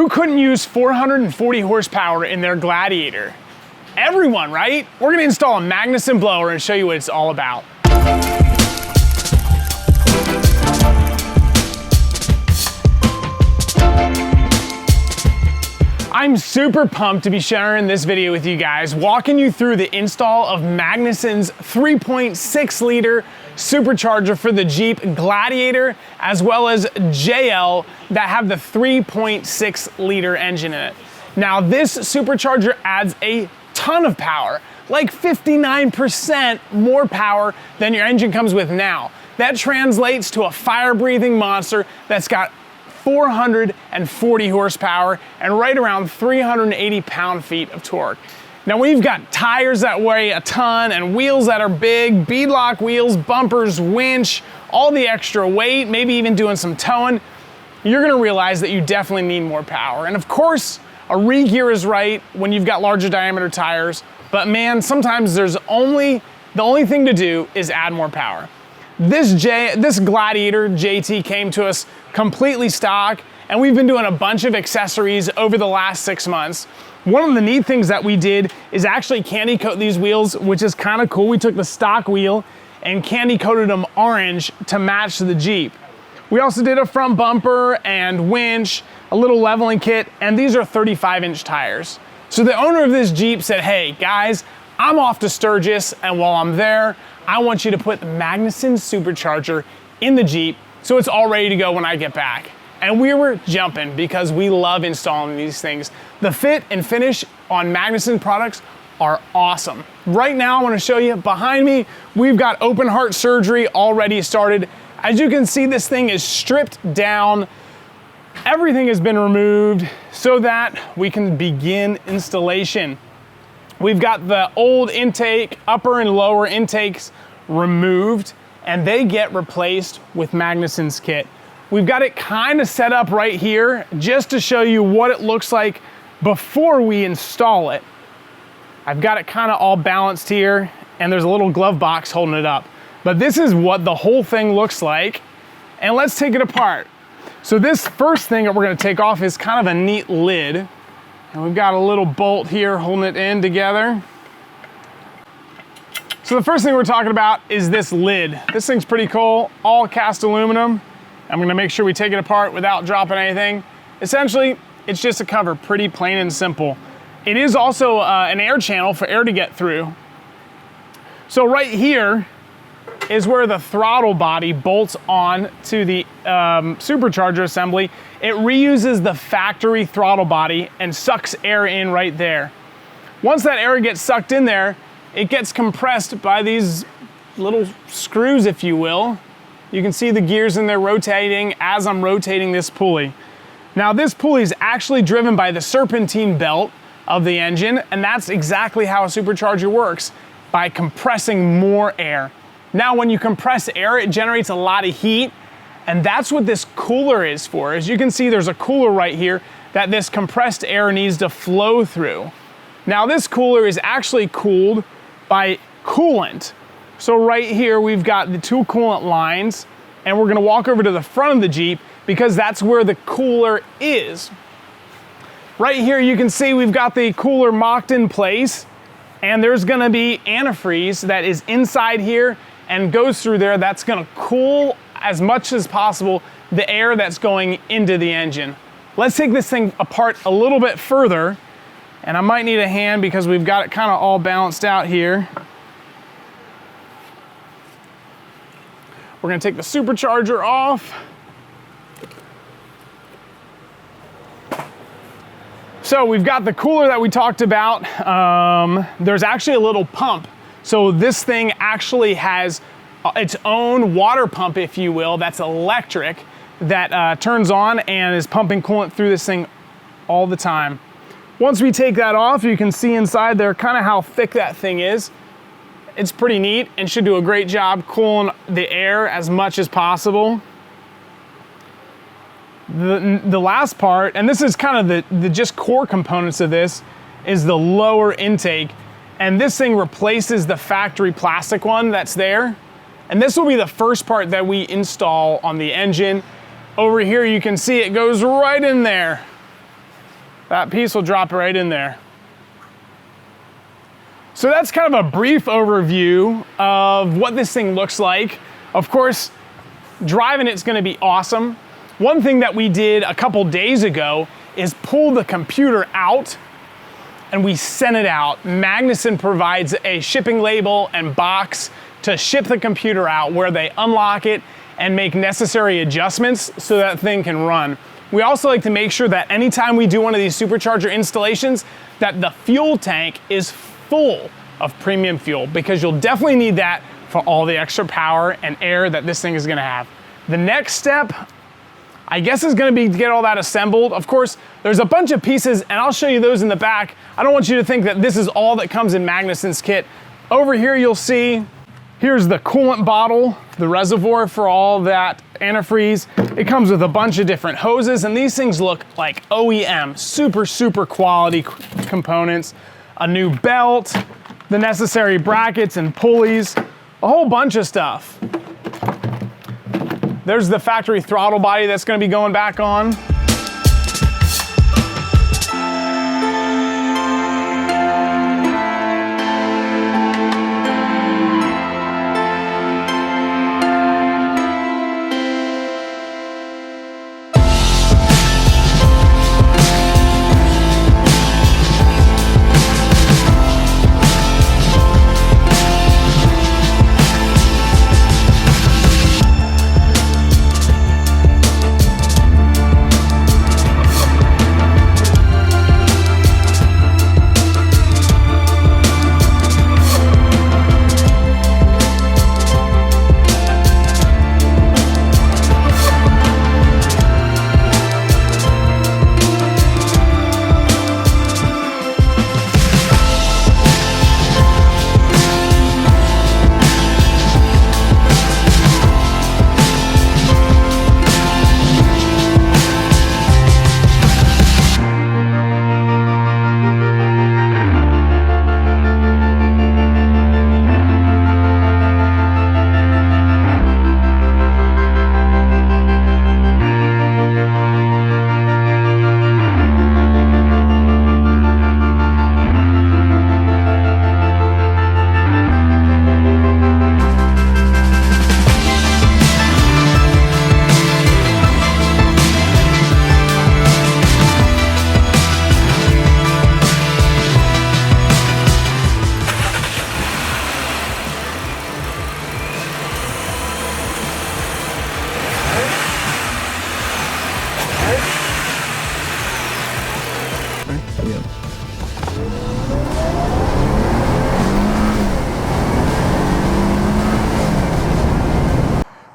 Who couldn't use 440 horsepower in their Gladiator? Everyone, right? We're gonna install a Magnuson blower and show you what it's all about. I'm super pumped to be sharing this video with you guys, walking you through the install of Magnuson's 3.6 liter supercharger for the Jeep Gladiator, as well as JL that have the 3.6 liter engine in it. Now this supercharger adds a ton of power, like 59% more power than your engine comes with now. That translates to a fire-breathing monster that's got 440 horsepower and right around 380 pound-feet of torque. Now we've got tires that weigh a ton and wheels that are big, beadlock wheels, bumpers, winch, all the extra weight, maybe even doing some towing. You're gonna realize that you definitely need more power. And of course, a re-gear is right when you've got larger diameter tires, but man, sometimes the only thing to do is add more power. This Gladiator JT came to us completely stock, and we've been doing a bunch of accessories over the last 6 months. One of the neat things that we did is actually candy coat these wheels, which is kind of cool. We took the stock wheel and candy coated them orange to match the Jeep. We also did a front bumper and winch, a little leveling kit, and these are 35-inch tires. So the owner of this Jeep said, hey guys, I'm off to Sturgis, and while I'm there, I want you to put the Magnuson Supercharger in the Jeep so it's all ready to go when I get back. And we were jumping because we love installing these things. The fit and finish on Magnuson products are awesome. Right now, I want to show you behind me, we've got open heart surgery already started. As you can see, this thing is stripped down. Everything has been removed so that we can begin installation. We've got the old intake, upper and lower intakes removed, and they get replaced with Magnuson's kit. We've got it kind of set up right here just to show you what it looks like before we install it. I've got it kind of all balanced here, and there's a little glove box holding it up. But this is what the whole thing looks like, and let's take it apart. So this first thing that we're gonna take off is kind of a neat lid. And we've got a little bolt here holding it in together. So the first thing we're talking about is this lid. This thing's pretty cool, all cast aluminum. I'm gonna make sure we take it apart without dropping anything. Essentially, it's just a cover, pretty plain and simple. It is also an air channel for air to get through. So right here is where the throttle body bolts on to the supercharger assembly. It reuses the factory throttle body and sucks air in right there. Once that air gets sucked in there, it gets compressed by these little screws, if you will. You can see the gears in there rotating as I'm rotating this pulley. Now this pulley is actually driven by the serpentine belt of the engine, and that's exactly how a supercharger works, by compressing more air. Now when you compress air, it generates a lot of heat, and that's what this cooler is for. As you can see, there's a cooler right here that this compressed air needs to flow through. Now this cooler is actually cooled by coolant. So right here, we've got the two coolant lines, and we're gonna walk over to the front of the Jeep because that's where the cooler is. Right here, you can see we've got the cooler mocked in place, and there's gonna be antifreeze that is inside here and goes through there. That's gonna cool as much as possible the air that's going into the engine. Let's take this thing apart a little bit further, and I might need a hand because we've got it kind of all balanced out here. We're gonna take the supercharger off. So we've got the cooler that we talked about. There's actually a little pump. So this thing actually has its own water pump, if you will, that's electric, that turns on and is pumping coolant through this thing all the time. Once we take that off, you can see inside there kind of how thick that thing is. It's pretty neat and should do a great job cooling the air as much as possible. The last part, and this is kind of the just core components of this, is the lower intake. And this thing replaces the factory plastic one that's there. And this will be the first part that we install on the engine. Over here, you can see it goes right in there. that piece will drop right in there. So that's kind of a brief overview of what this thing looks like. Of course, driving it's gonna be awesome. One thing that we did a couple days ago is pull the computer out and we sent it out. Magnuson provides a shipping label and box to ship the computer out where they unlock it and make necessary adjustments so that thing can run. We also like to make sure that anytime we do one of these supercharger installations, that the fuel tank is full of premium fuel, because you'll definitely need that for all the extra power and air that this thing is gonna have. The next step, I guess, is gonna be to get all that assembled. Of course, there's a bunch of pieces, and I'll show you those in the back. I don't want you to think that this is all that comes in Magnuson's kit. Over here, you'll see, here's the coolant bottle, the reservoir for all that antifreeze. It comes with a bunch of different hoses, and these things look like OEM, super quality components. A new belt, the necessary brackets and pulleys, a whole bunch of stuff. There's the factory throttle body that's gonna be going back on.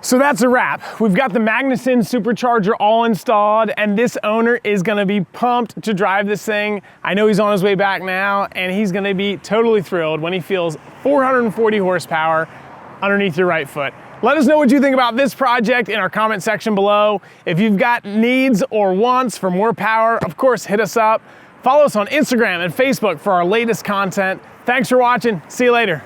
So that's a wrap. We've got the Magnuson Supercharger all installed, and this owner is gonna be pumped to drive this thing. I know he's on his way back now, and he's gonna be totally thrilled when he feels 440 horsepower underneath your right foot. Let us know what you think about this project in our comment section below. If you've got needs or wants for more power, of course, hit us up. Follow us on Instagram and Facebook for our latest content. Thanks for watching. See you later.